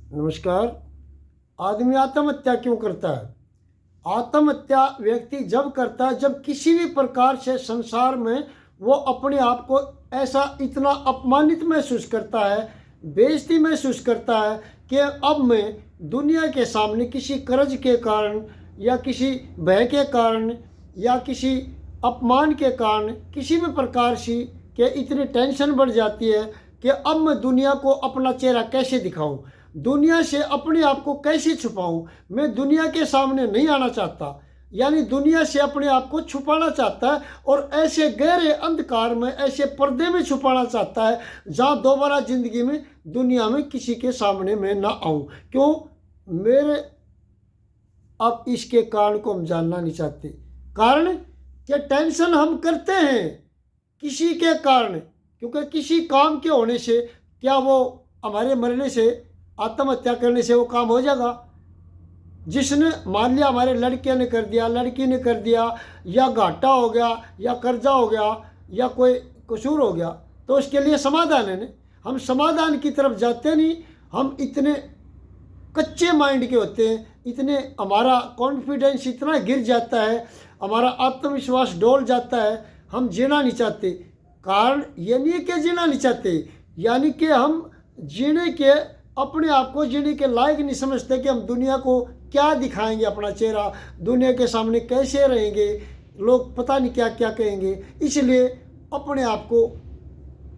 नमस्कार। आदमी आत्महत्या क्यों करता है? आत्महत्या व्यक्ति जब करता है जब किसी भी प्रकार से संसार में वो अपने आप को ऐसा इतना अपमानित महसूस करता है, बेइज्जती महसूस करता है कि अब मैं दुनिया के सामने किसी कर्ज के कारण या किसी भय के कारण या किसी अपमान के कारण किसी भी प्रकार से कि इतनी टेंशन बढ़ जाती है कि अब मैं दुनिया को अपना चेहरा कैसे दिखाऊं, दुनिया से अपने आप को कैसे छुपाऊं। मैं दुनिया के सामने नहीं आना चाहता, यानी दुनिया से अपने आप को छुपाना चाहता है और ऐसे गहरे अंधकार में, ऐसे पर्दे में छुपाना चाहता है जहां दोबारा जिंदगी में दुनिया में किसी के सामने मैं ना आऊं। क्यों? मेरे अब इसके कारण को हम जानना नहीं चाहते। कारण क्या? टेंशन हम करते हैं किसी के कारण, क्योंकि किसी काम के होने से क्या वो हमारे मरने से, आत्महत्या करने से वो काम हो जाएगा? जिसने मान लिया हमारे लड़के ने कर दिया, लड़की ने कर दिया, या घाटा हो गया या कर्जा हो गया या कोई कसूर हो गया, तो उसके लिए समाधान है ना। हम समाधान की तरफ जाते नहीं, हम इतने कच्चे माइंड के होते हैं, इतने हमारा कॉन्फिडेंस इतना गिर जाता है, हमारा आत्मविश्वास डोल जाता है, हम जीना नहीं चाहते। कारण ये नहीं है कि जीना नहीं चाहते, यानी कि हम जीने के, अपने आप को जीने के लायक नहीं समझते कि हम दुनिया को क्या दिखाएंगे, अपना चेहरा दुनिया के सामने कैसे रहेंगे, लोग पता नहीं क्या क्या कहेंगे। इसलिए अपने आप को,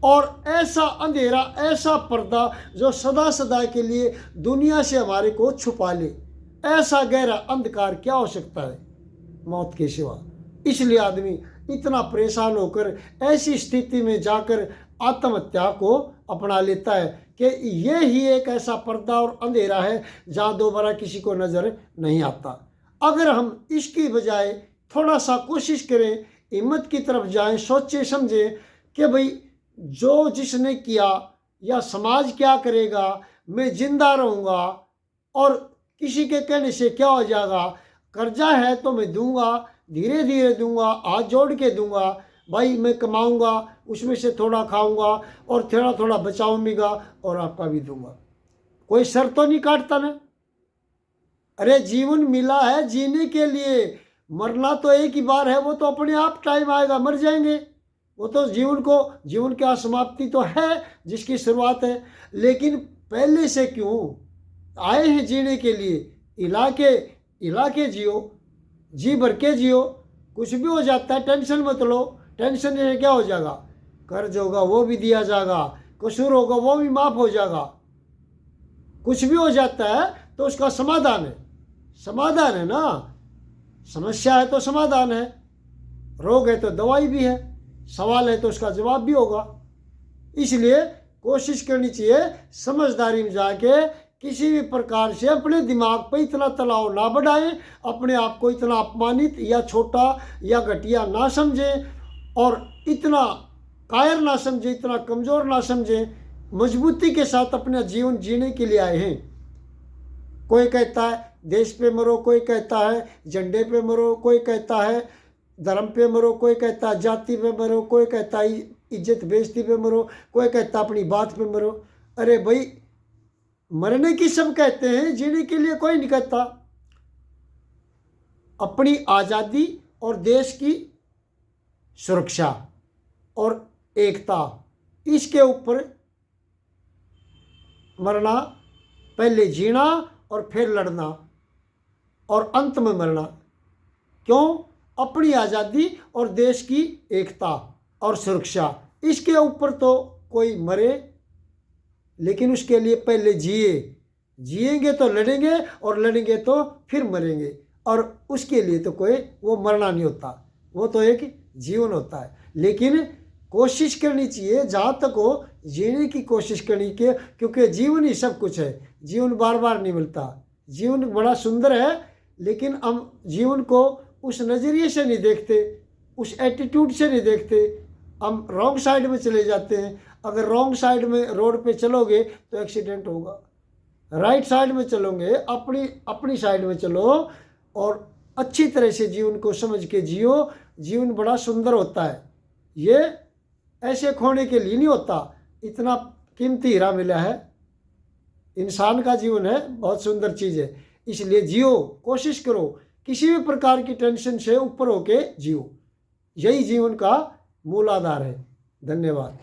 और ऐसा अंधेरा, ऐसा पर्दा जो सदा सदा के लिए दुनिया से हमारे को छुपा ले, ऐसा गहरा अंधकार क्या हो सकता है मौत के सिवा। इसलिए आदमी इतना परेशान होकर ऐसी स्थिति में जाकर आत्महत्या को अपना लेता है कि ये ही एक ऐसा पर्दा और अंधेरा है जहाँ दोबारा किसी को नज़र नहीं आता। अगर हम इसकी बजाय थोड़ा सा कोशिश करें, हिम्मत की तरफ जाएं, सोचें समझें कि भाई जो जिसने किया या समाज क्या करेगा, मैं जिंदा रहूँगा और किसी के कहने से क्या हो जाएगा, कर्जा है तो मैं दूंगा, धीरे धीरे दूंगा, हाथ जोड़ के दूंगा, भाई मैं कमाऊंगा, उसमें से थोड़ा खाऊंगा और थोड़ा थोड़ा बचाऊंगा और आपका भी दूंगा। कोई शर्त तो नहीं काटता ना। अरे जीवन मिला है जीने के लिए, मरना तो एक ही बार है, वो तो अपने आप टाइम आएगा, मर जाएंगे। वो तो जीवन की समाप्ति तो है जिसकी शुरुआत है, लेकिन पहले से क्यों आए हैं जीने के लिए। इलाके जियो, जी भर के जियो। कुछ भी हो जाता है टेंशन मत लो, टेंशन से क्या हो जाएगा, कर्ज होगा वो भी दिया जाएगा, कसूर होगा वो भी माफ हो जाएगा। कुछ भी हो जाता है तो उसका समाधान है ना। समस्या है तो समाधान है, रोग है तो दवाई भी है, सवाल है तो उसका जवाब भी होगा। इसलिए कोशिश करनी चाहिए समझदारी में जाके किसी भी प्रकार से अपने दिमाग पर इतना तनाव ना बढ़ाएं, अपने आप को इतना अपमानित या छोटा या घटिया ना समझें और इतना कायर ना समझें, इतना कमज़ोर ना समझें। मजबूती के साथ अपना जीवन जीने के लिए आए हैं। कोई कहता है देश पे मरो, कोई कहता है झंडे पे मरो, कोई कहता है धर्म पे मरो, कोई कहता है जाति पे मरो, कोई कहता है इज्जत बेइज्जती पे मरो, कोई कहता अपनी बात पे मरो। अरे भाई, मरने की सब कहते हैं, जीने के लिए कोई नहीं कहता। अपनी आज़ादी और देश की सुरक्षा और एकता, इसके ऊपर मरना, पहले जीना और फिर लड़ना और अंत में मरना। क्यों? अपनी आज़ादी और देश की एकता और सुरक्षा, इसके ऊपर तो कोई मरे, लेकिन उसके लिए पहले जिएंगे तो लड़ेंगे और लड़ेंगे तो फिर मरेंगे। और उसके लिए तो कोई वो मरना नहीं होता, वो तो एक जीवन होता है। लेकिन कोशिश करनी चाहिए जहाँ तक हो जीने की कोशिश करनी के, क्योंकि जीवन ही सब कुछ है। जीवन बार बार नहीं मिलता। जीवन बड़ा सुंदर है, लेकिन हम जीवन को उस नज़रिए से नहीं देखते, उस एटीट्यूड से नहीं देखते। हम रॉन्ग साइड में चले जाते हैं। अगर रॉन्ग साइड में रोड पे चलोगे तो एक्सीडेंट होगा। राइट साइड में चलोगे, अपनी साइड में चलो और अच्छी तरह से जीवन को समझ के जियो। जीवन बड़ा सुंदर होता है, ये ऐसे खोने के लिए नहीं होता। इतना कीमती हीरा मिला है, इंसान का जीवन है बहुत सुंदर चीज़ है, इसलिए जियो, कोशिश करो किसी भी प्रकार की टेंशन से ऊपर होके जियो। यही जीवन का मूल आधार है। धन्यवाद।